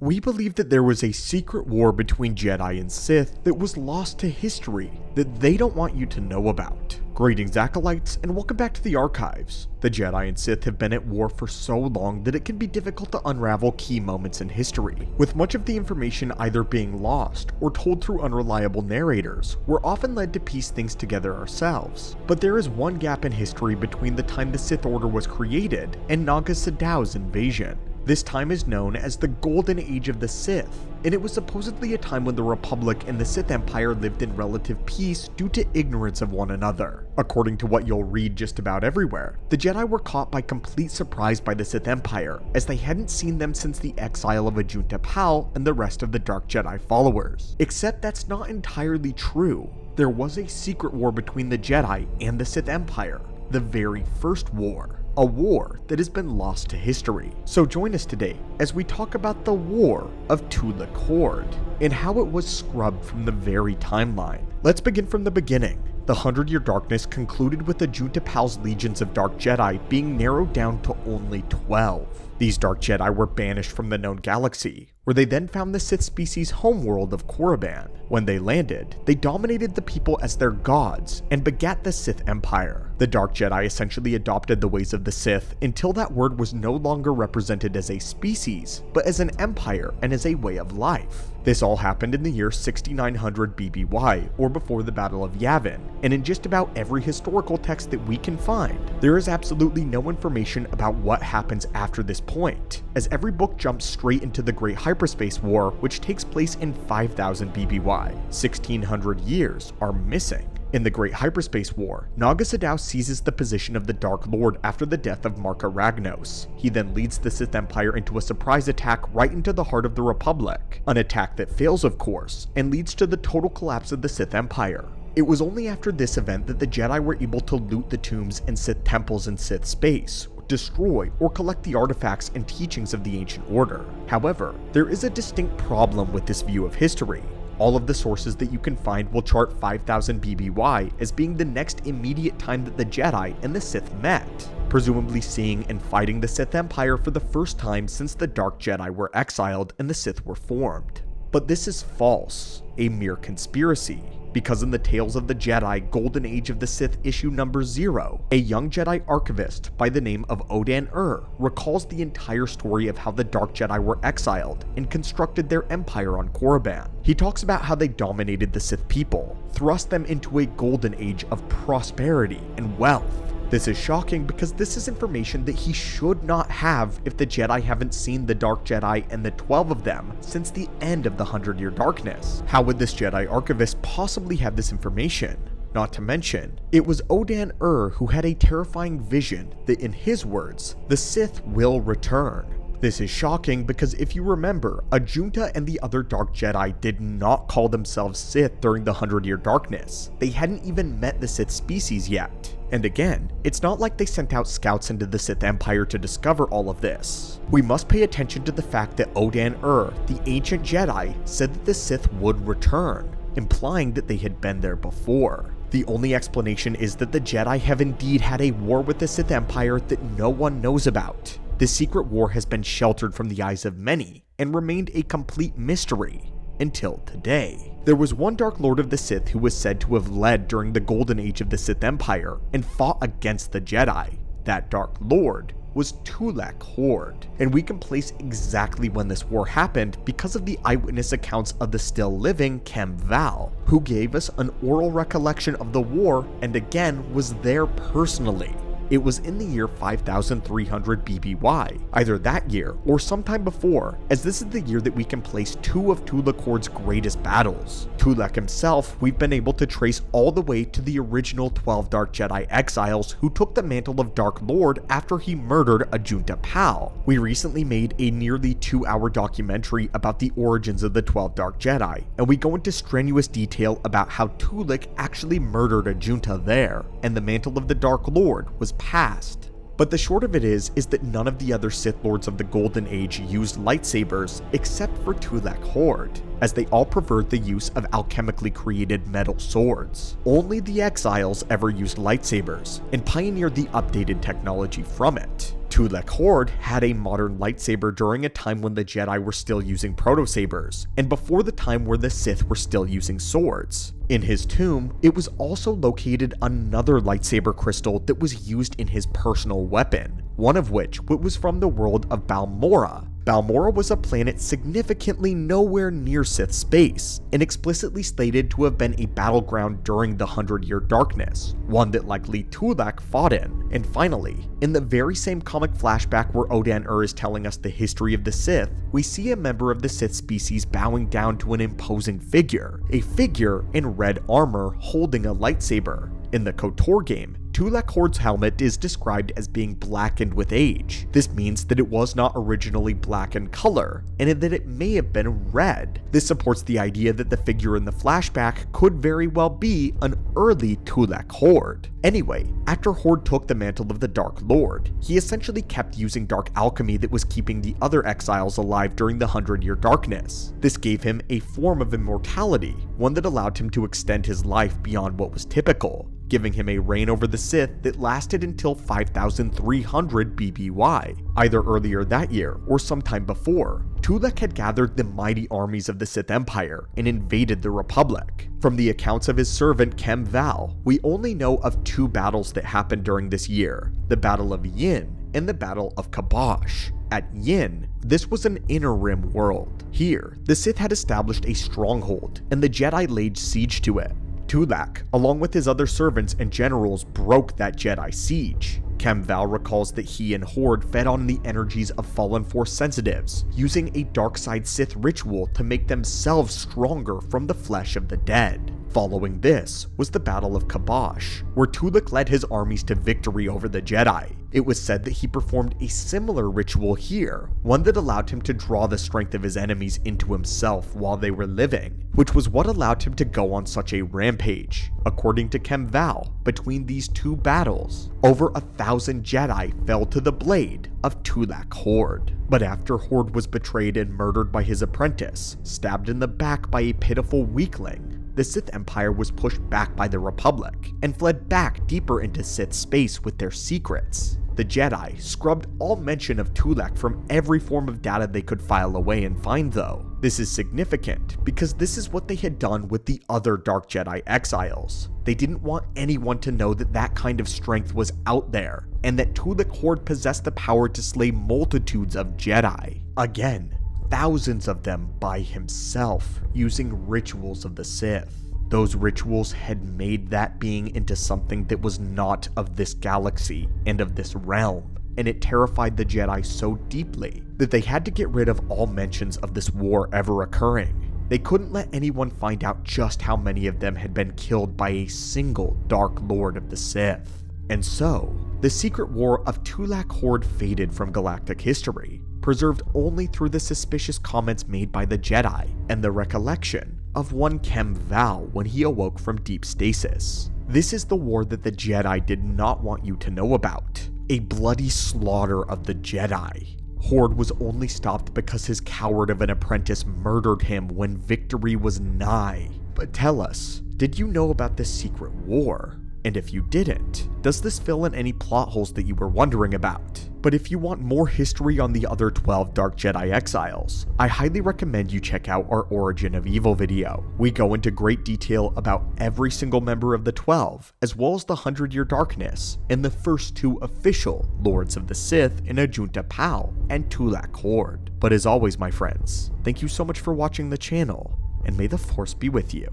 We believe that there was a secret war between Jedi and Sith that was lost to history that they don't want you to know about. Greetings Acolytes, and welcome back to the archives. The Jedi and Sith have been at war for so long that it can be difficult to unravel key moments in history. With much of the information either being lost or told through unreliable narrators, we're often led to piece things together ourselves. But there is one gap in history between the time the Sith Order was created and Naga Sadow's invasion. This time is known as the Golden Age of the Sith, and it was supposedly a time when the Republic and the Sith Empire lived in relative peace due to ignorance of one another. According to what you'll read just about everywhere, the Jedi were caught by complete surprise by the Sith Empire, as they hadn't seen them since the exile of Ajunta Pal and the rest of the Dark Jedi followers. Except that's not entirely true. There was a secret war between the Jedi and the Sith Empire, the very first war. A war that has been lost to history. So join us today as we talk about the War of Tulak Hord and how it was scrubbed from the very timeline. Let's begin from the beginning. The 100-Year Darkness concluded with Ajunta Pal's legions of Dark Jedi being narrowed down to only 12. These Dark Jedi were banished from the known galaxy, where they then found the Sith species' homeworld of Korriban. When they landed, they dominated the people as their gods and begat the Sith Empire. The Dark Jedi essentially adopted the ways of the Sith until that word was no longer represented as a species, but as an empire and as a way of life. This all happened in the year 6900 BBY, or before the Battle of Yavin, and in just about every historical text that we can find, there is absolutely no information about what happens after this point, as every book jumps straight into the Great Hyperspace War, which takes place in 5000 BBY. 1600 years are missing. In the Great Hyperspace War, Naga Sadow seizes the position of the Dark Lord after the death of Marka Ragnos. He then leads the Sith Empire into a surprise attack right into the heart of the Republic, an attack that fails of course, and leads to the total collapse of the Sith Empire. It was only after this event that the Jedi were able to loot the tombs and Sith temples in Sith space, destroy or collect the artifacts and teachings of the Ancient Order. However, there is a distinct problem with this view of history. All of the sources that you can find will chart 5000 BBY as being the next immediate time that the Jedi and the Sith met, presumably seeing and fighting the Sith Empire for the first time since the Dark Jedi were exiled and the Sith were formed. But this is false, a mere conspiracy, because in the Tales of the Jedi Golden Age of the Sith issue number 0, a young Jedi archivist by the name of Odan recalls the entire story of how the Dark Jedi were exiled and constructed their empire on Korriban. He talks about how they dominated the Sith people, thrust them into a golden age of prosperity and wealth. This is shocking because this is information that he should not have if the Jedi haven't seen the Dark Jedi and the 12 of them since the end of the 100-Year Darkness. How would this Jedi archivist possibly have this information? Not to mention, it was Odan who had a terrifying vision that, in his words, the Sith will return. This is shocking because if you remember, Ajunta and the other Dark Jedi did not call themselves Sith during the 100-Year Darkness. They hadn't even met the Sith species yet. And again, it's not like they sent out scouts into the Sith Empire to discover all of this. We must pay attention to the fact that Odan the ancient Jedi, said that the Sith would return, implying that they had been there before. The only explanation is that the Jedi have indeed had a war with the Sith Empire that no one knows about. The secret war has been sheltered from the eyes of many and remained a complete mystery until today. There was one Dark Lord of the Sith who was said to have led during the Golden Age of the Sith Empire and fought against the Jedi. That Dark Lord was Tulak Hord, and we can place exactly when this war happened because of the eyewitness accounts of the still living Kem Val, who gave us an oral recollection of the war and again was there personally. It was in the year 5300 BBY, either that year or sometime before, as this is the year that we can place two of Tulak Hord's greatest battles. Tulak himself, we've been able to trace all the way to the original 12 Dark Jedi exiles who took the mantle of Dark Lord after he murdered Ajunta Pal. We recently made a nearly 2-hour documentary about the origins of the 12 Dark Jedi, and we go into strenuous detail about how Tulak actually murdered Ajunta there, and the mantle of the Dark Lord was passed. But the short of it is that none of the other Sith Lords of the Golden Age used lightsabers except for Tulak Hord, as they all preferred the use of alchemically created metal swords. Only the exiles ever used lightsabers and pioneered the updated technology from it. Twi'lek Horde had a modern lightsaber during a time when the Jedi were still using proto-sabers, and before the time where the Sith were still using swords. In his tomb, it was also located another lightsaber crystal that was used in his personal weapon, one of which was from the world of Balmorra. Balmorra was a planet significantly nowhere near Sith space, and explicitly stated to have been a battleground during the 100-Year Darkness, one that likely Twi'lek fought in. And finally, in the very same comic flashback where Odan is telling us the history of the Sith, we see a member of the Sith species bowing down to an imposing figure, a figure in red armor holding a lightsaber. In the KOTOR game, Twi'lek Horde's helmet is described as being blackened with age. This means that it was not originally black in color, and that it may have been red. This supports the idea that the figure in the flashback could very well be an early Twi'lek Horde. Anyway, after Horde took the mantle of the Dark Lord, he essentially kept using dark alchemy that was keeping the other exiles alive during the 100-Year Darkness. This gave him a form of immortality, one that allowed him to extend his life beyond what was typical, giving him a reign over the Sith that lasted until 5300 BBY. Either earlier that year or sometime before, Twi'lek had gathered the mighty armies of the Sith Empire and invaded the Republic. From the accounts of his servant Kem Val, we only know of two battles that happened during this year, the Battle of Yin and the Battle of Kabosh. At Yin, this was an inner rim world. Here, the Sith had established a stronghold, and the Jedi laid siege to it. Twi'lek, along with his other servants and generals, broke that Jedi siege. Kem Val recalls that he and Horde fed on the energies of fallen Force sensitives, using a dark side Sith ritual to make themselves stronger from the flesh of the dead. Following this was the Battle of Kabosh, where Twi'lek led his armies to victory over the Jedi. It was said that he performed a similar ritual here, one that allowed him to draw the strength of his enemies into himself while they were living, which was what allowed him to go on such a rampage. According to Kem Val, between these two battles, over 1,000 Jedi fell to the blade of Twi'lek Horde. But after Horde was betrayed and murdered by his apprentice, stabbed in the back by a pitiful weakling, the Sith Empire was pushed back by the Republic, and fled back deeper into Sith space with their secrets. The Jedi scrubbed all mention of Twi'lek from every form of data they could file away and find though. This is significant because this is what they had done with the other Dark Jedi exiles. They didn't want anyone to know that that kind of strength was out there, and that Twi'lek Horde possessed the power to slay multitudes of Jedi. Again, thousands of them by himself, using rituals of the Sith. Those rituals had made that being into something that was not of this galaxy and of this realm, and it terrified the Jedi so deeply that they had to get rid of all mentions of this war ever occurring. They couldn't let anyone find out just how many of them had been killed by a single Dark Lord of the Sith. And so, the secret war of Twi'lek Horde faded from galactic history, preserved only through the suspicious comments made by the Jedi and the recollection of one Kem Val when he awoke from deep stasis. This is the war that the Jedi did not want you to know about. A bloody slaughter of the Jedi. Horde was only stopped because his coward of an apprentice murdered him when victory was nigh. But tell us, did you know about this secret war? And if you didn't, does this fill in any plot holes that you were wondering about? But if you want more history on the other 12 Dark Jedi exiles, I highly recommend you check out our Origin of Evil video. We go into great detail about every single member of the 12, as well as the 100-Year Darkness, and the first two official Lords of the Sith in Ajunta Pal and Twi'lek Horde. But as always, my friends, thank you so much for watching the channel, and may the Force be with you.